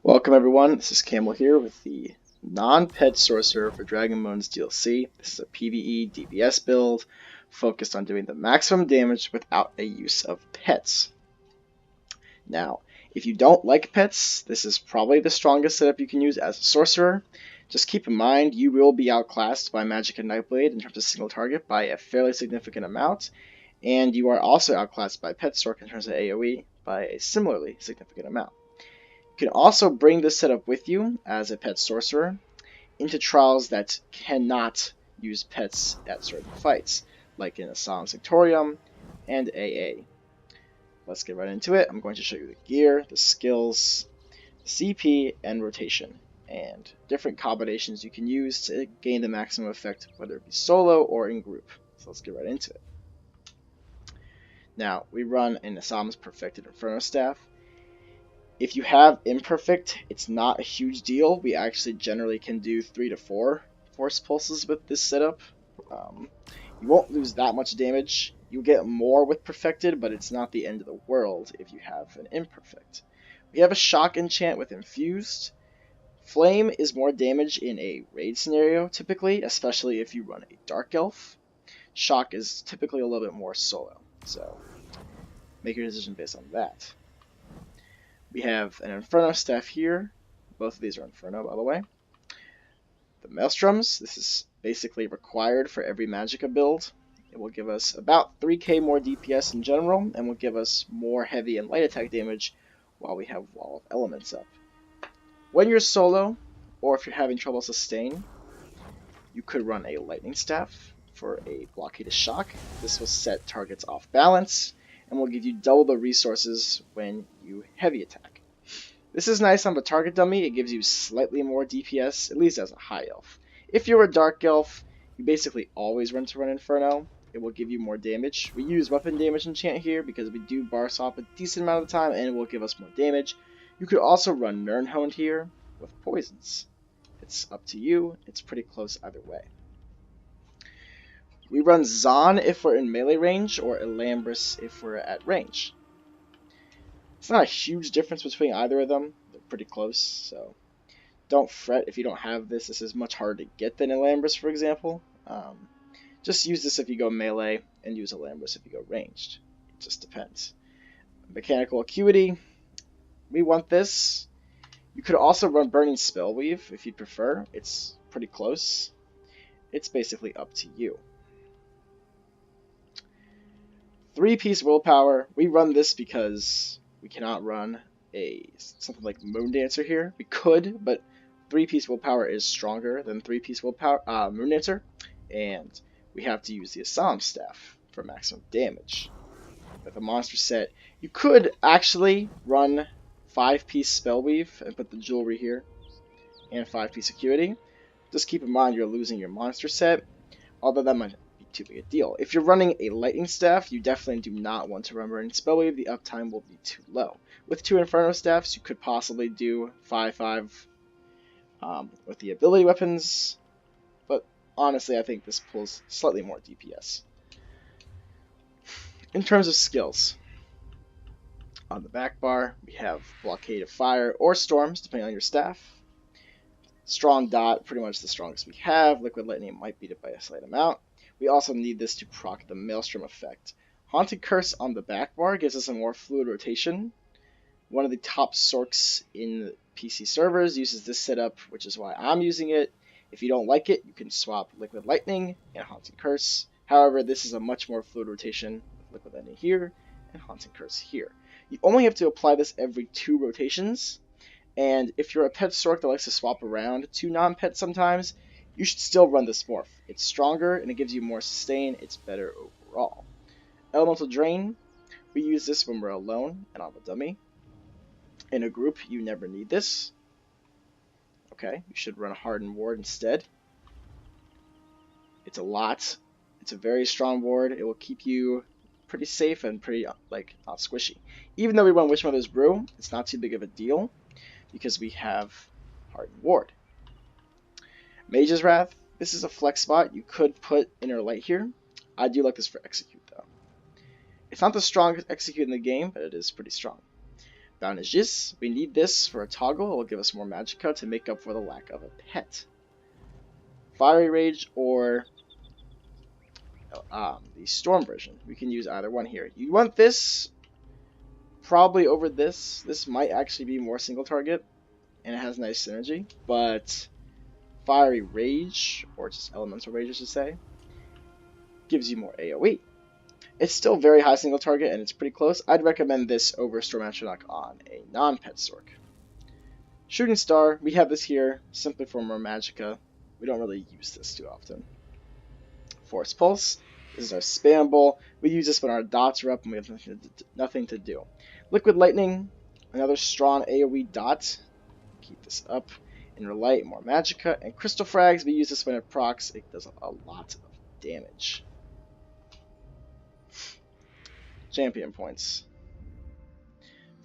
Welcome everyone, this is Camel here with the non-pet sorcerer for Dragonbones DLC. This is a PvE DPS build focused on doing the maximum damage without a use of pets. Now, if you don't like pets, this is probably the strongest setup you can use as a sorcerer. Just keep in mind you will be outclassed by Magicka and Magblade in terms of single target by a fairly significant amount, and you are also outclassed by Pet Sorc in terms of AoE by a similarly significant amount. You can also bring this setup with you as a pet sorcerer into trials that cannot use pets at certain fights, like in Aslyum Inferno and AA. Let's get right into it. I'm going to show you the gear, the skills, CP, and rotation, and different combinations you can use to gain the maximum effect, whether it be solo or in group. So let's get right into it. Now, we run an Aslyum's Perfected Inferno Staff. If you have imperfect, it's not a huge deal. We actually generally can do 3 to 4 force pulses with this setup. You won't lose that much damage. You'll get more with perfected, but it's not the end of the world if you have an imperfect. We have a shock enchant with infused. Flame is more damage in a raid scenario, typically, especially if you run a dark elf. Shock is typically a little bit more solo, so make your decision based on that. We have an Inferno Staff here. Both of these are Inferno, by the way. The Maelstroms, this is basically required for every Magicka build. It will give us about 3k more DPS in general, and will give us more heavy and light attack damage while we have Wall of Elements up. When you're solo, or if you're having trouble sustain, you could run a Lightning Staff for a blockade shock. This will set targets off balance, and will give you double the resources when you heavy attack. This is nice on the target dummy. It gives you slightly more DPS, at least as a high elf. If you're a dark elf, you basically always run Inferno. It will give you more damage. We use weapon damage enchant here because we do bar swap a decent amount of the time, and it will give us more damage. You could also run Nirnhoned here with poisons. It's up to you. It's pretty close either way. We run Zaan if we're in melee range, or Ilambris if we're at range. It's not a huge difference between either of them. They're pretty close, so don't fret if you don't have this. This is much harder to get than Ilambris, for example. Just use this if you go melee, and use Ilambris if you go ranged. It just depends. Mechanical acuity. We want this. You could also run Burning Spellweave if you prefer. It's pretty close. It's basically up to you. 3-piece willpower. We run this because we cannot run something like Moon Dancer here. We could, but 3-piece willpower is stronger than 3-piece willpower Moon Dancer, and we have to use the Aslyum Staff for maximum damage. With a monster set, you could actually run 5-piece Spellweave and put the jewelry here, and 5-piece acuity. Just keep in mind you're losing your monster set, although that might too big a deal. If you're running a Lightning Staff, you definitely do not want to run Burning Spellweave. The uptime will be too low. With 2 Inferno Staffs, you could possibly do 5-5 with the ability weapons, but honestly, I think this pulls slightly more DPS. In terms of skills, on the back bar, we have Blockade of Fire or Storms, depending on your staff. Strong Dot, pretty much the strongest we have. Liquid Lightning might beat it by a slight amount. We also need this to proc the Maelstrom effect. Haunted Curse on the back bar gives us a more fluid rotation. One of the top Sorcs in PC servers uses this setup, which is why I'm using it. If you don't like it, you can swap Liquid Lightning and Haunted Curse. However, this is a much more fluid rotation with Liquid Lightning here and Haunted Curse here. You only have to apply this every 2 rotations, and if you're a pet Sorc that likes to swap around to non-pets sometimes, you should still run this morph. It's stronger and it gives you more sustain. It's better overall. Elemental Drain. We use this when we're alone and on the dummy. In a group, you never need this. Okay, you should run a Hardened Ward instead. It's a very strong ward. It will keep you pretty safe and pretty not squishy. Even though we run Witchmother's Brew, it's not too big of a deal because we have Hardened Ward. Mage's Wrath, this is a flex spot. You could put Inner Light here. I do like this for Execute though. It's not the strongest Execute in the game, but it is pretty strong. Bandages. We need this for a toggle. It will give us more Magicka to make up for the lack of a pet. Fiery Rage or the Storm version. We can use either one here. You want this probably over this. This might actually be more single target, and it has nice synergy. But Fiery Rage, or just Elemental Rage I should say, gives you more AoE. It's still very high single target, and it's pretty close. I'd recommend this over Storm Atronach on a non-pet Sorc. Shooting Star, we have this here simply for more Magicka. We don't really use this too often. Force Pulse, this is our spam bowl. We use this when our dots are up and we have nothing to do. Liquid Lightning, another strong AoE dot. Keep this up. Inner Light, more Magicka. And Crystal Frags, we use this when it procs. It does a lot of damage. Champion points.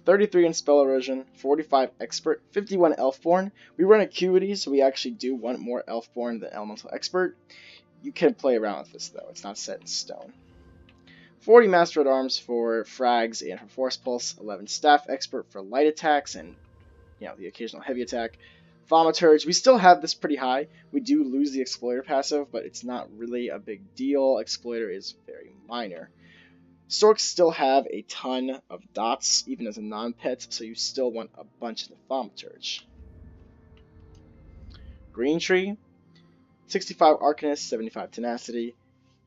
33 in Spell Erosion, 45 Expert, 51 Elfborn. We run Acuity, so we actually do want more Elfborn than Elemental Expert. You can play around with this, though. It's not set in stone. 40 Master at Arms for Frags and for Force Pulse. 11 Staff Expert for light attacks and, the occasional heavy attack. Thaumaturge, we still have this pretty high. We do lose the Exploiter passive, but it's not really a big deal. Exploiter is very minor. Sorcs still have a ton of dots, even as a non-pet, so you still want a bunch of the Thaumaturge. Green Tree, 65 Arcanist, 75 Tenacity.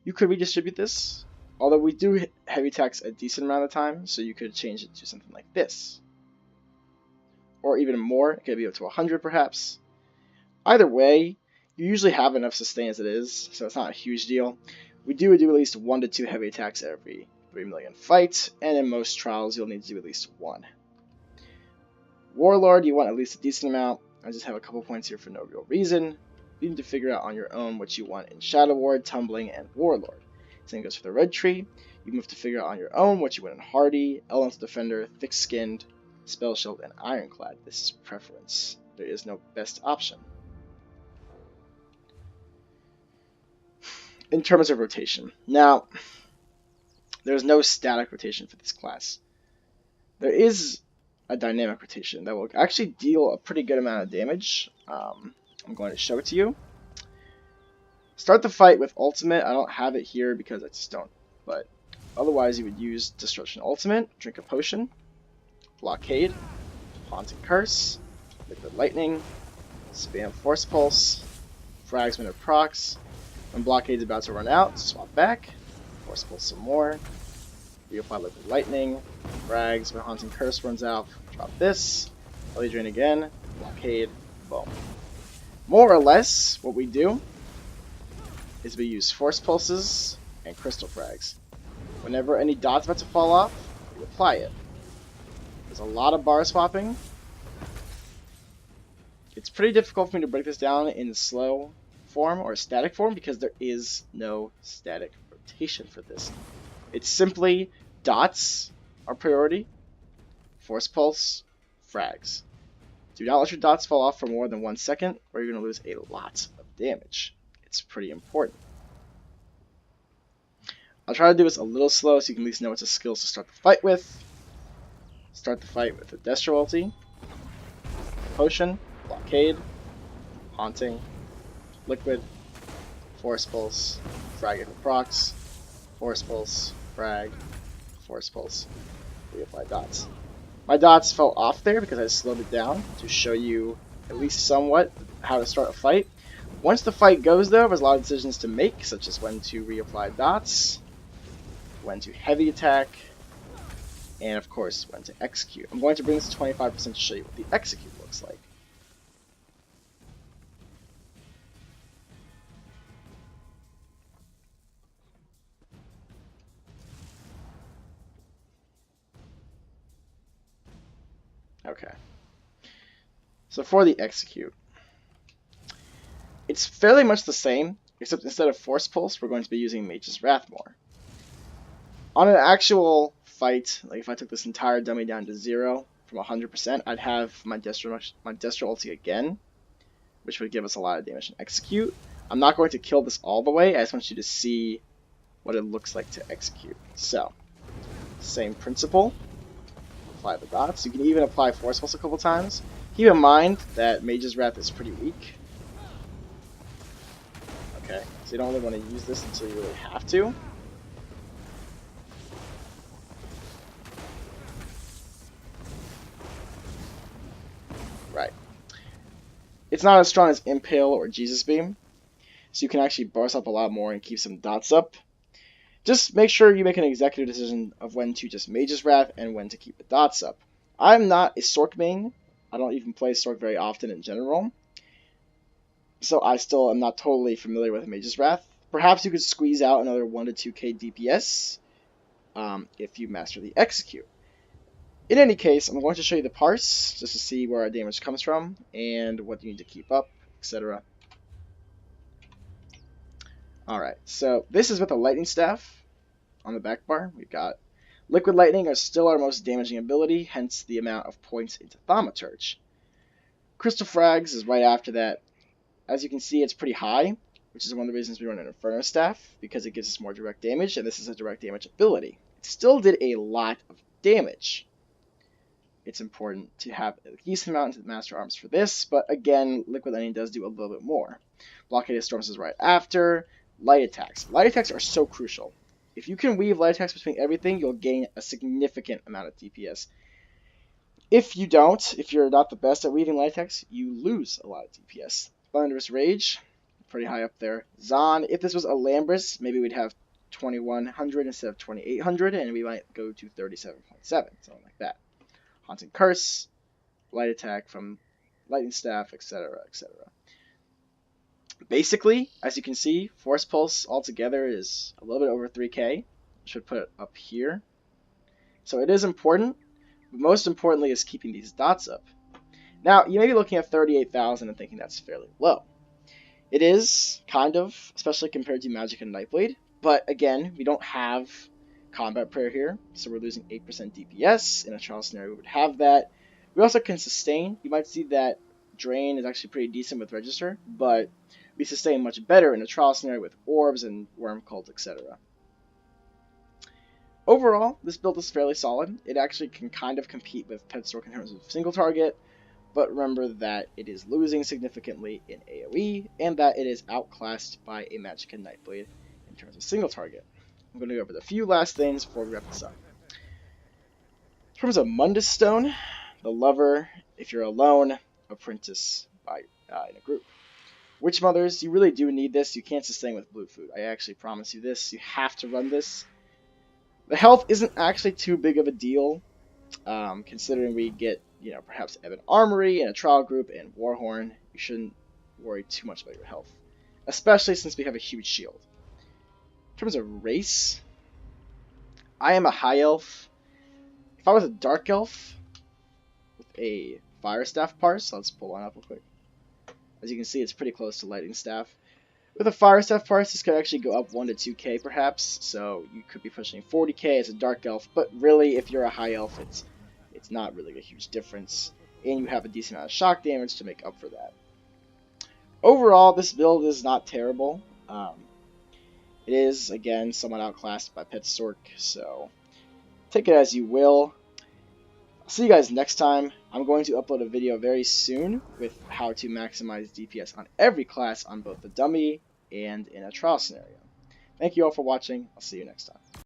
You could redistribute this, although we do heavy attacks a decent amount of the time, so you could change it to something like this. Or even more, it could be up to 100 perhaps. Either way, you usually have enough sustain as it is, so it's not a huge deal. We do at least 1 to 2 heavy attacks every 3 million fights, and in most trials you'll need to do at least 1. Warlord, you want at least a decent amount. I just have a couple points here for no real reason. You need to figure out on your own what you want in Shadow Ward, Tumbling, and Warlord. Same goes for the Red Tree. You have to figure out on your own what you want in Hardy, Elemental Defender, Thick-Skinned, Spell Shield, and Ironclad. This is preference. There is no best option. In terms of rotation. Now, there's no static rotation for this class. There is a dynamic rotation that will actually deal a pretty good amount of damage. I'm going to show it to you. Start the fight with Ultimate. I don't have it here because I just don't. But otherwise you would use Destruction Ultimate, drink a potion, Blockade, Haunting Curse, Liquid Lightning, spam Force Pulse, Frags when it procs. When Blockade's about to run out, swap back, Force Pulse some more, reapply Liquid Lightning, Frags when Haunting Curse runs out, drop this, Holy Drain again, Blockade, boom. More or less, what we do is we use Force Pulses and Crystal Frags. Whenever any dot's about to fall off, we apply it. There's a lot of bar swapping. It's pretty difficult for me to break this down in slow form or static form because there is no static rotation for this. It's simply dots are priority, Force Pulse, Frags. Do not let your dots fall off for more than 1 second or you're going to lose a lot of damage. It's pretty important. I'll try to do this a little slow so you can at least know what skills to start the fight with. Start the fight with a Destro ulti, Potion, Blockade, Haunting, Liquid, Force Pulse, Frag if it procs, Force Pulse, Frag, Force Pulse, reapply dots. My dots fell off there because I slowed it down to show you at least somewhat how to start a fight. Once the fight goes though, there's a lot of decisions to make, such as when to reapply dots, when to heavy attack, and of course when to execute. I'm going to bring this to 25% to show you what the execute looks like. Okay. So for the execute, it's fairly much the same, except instead of Force Pulse, we're going to be using Mage's Wrath more. On an actual fight, like if I took this entire dummy down to 0 from 100%, I'd have my Destro ulti again, which would give us a lot of damage in execute. I'm not going to kill this all the way, I just want you to see what it looks like to execute. So, same principle. apply the dots. You can even apply Force Pulse a couple times. Keep in mind that Mage's Wrath is pretty weak. Okay, so you don't really want to use this until you really have to. Right. It's not as strong as Impale or Jesus Beam, so you can actually burst up a lot more and keep some dots up. Just make sure you make an executive decision of when to just Mage's Wrath and when to keep the dots up. I'm not a Sorc main. I don't even play Sorc very often in general, so I still am not totally familiar with Mage's Wrath. Perhaps you could squeeze out another 1 to 2k DPS if you master the execute. In any case, I'm going to show you the parse just to see where our damage comes from and what you need to keep up, etc. Alright, so this is with a lightning staff. On the back bar, we've got Liquid Lightning are still our most damaging ability, hence the amount of points into Thaumaturge. Crystal Frags is right after that. As you can see, it's pretty high, which is one of the reasons we run an Inferno Staff, because it gives us more direct damage, and this is a direct damage ability. It still did a lot of damage. It's important to have a decent amount into the Master Arms for this, but again, Liquid Lightning does do a little bit more. Blockade of Storms is right after. Light attacks. Light attacks are so crucial. If you can weave light attacks between everything, you'll gain a significant amount of DPS. If you don't, if you're not the best at weaving light attacks, you lose a lot of DPS. Thunderous Rage, pretty high up there. Zaan, if this was Ilambris, maybe we'd have 2100 instead of 2800, and we might go to 37.7, something like that. Haunting Curse, light attack from Lightning Staff, etc., etc. Basically, as you can see, Force Pulse altogether is a little bit over 3k. Should put it up here. So it is important, but most importantly is keeping these dots up. Now, you may be looking at 38,000 and thinking that's fairly low. It is, kind of, especially compared to Magicka and Nightblade, but again, we don't have Combat Prayer here, so we're losing 8% DPS. In a trial scenario, we would have that. We also can sustain. You might see that Drain is actually pretty decent with Register, but we sustain much better in a trial scenario with Orbs and Worm Cult, etc. Overall, this build is fairly solid. It actually can kind of compete with Pet Sorc in terms of single target, but remember that it is losing significantly in AoE, and that it is outclassed by a Magicka and Nightblade in terms of single target. I'm going to go over the few last things before we wrap this up. In terms of Mundus Stone, the Lover, if you're alone, Apprentice by in a group. Witch Mothers, you really do need this. You can't sustain with blue food. I actually promise you this. You have to run this. The health isn't actually too big of a deal, considering we get, perhaps Ebon Armory and a trial group and Warhorn. You shouldn't worry too much about your health, especially since we have a huge shield. In terms of race, I am a high elf. If I was a dark elf with a fire staff parse, let's pull one up real quick. As you can see, it's pretty close to lightning staff. With a fire staff parse, this could actually go up 1 to 2k perhaps, so you could be pushing 40k as a dark elf, but really, if you're a high elf, it's not really a huge difference, and you have a decent amount of shock damage to make up for that. Overall, this build is not terrible. It is, again, somewhat outclassed by Pet Sorc, so take it as you will. I'll see you guys next time. I'm going to upload a video very soon with how to maximize DPS on every class on both the dummy and in a trial scenario. Thank you all for watching. I'll see you next time.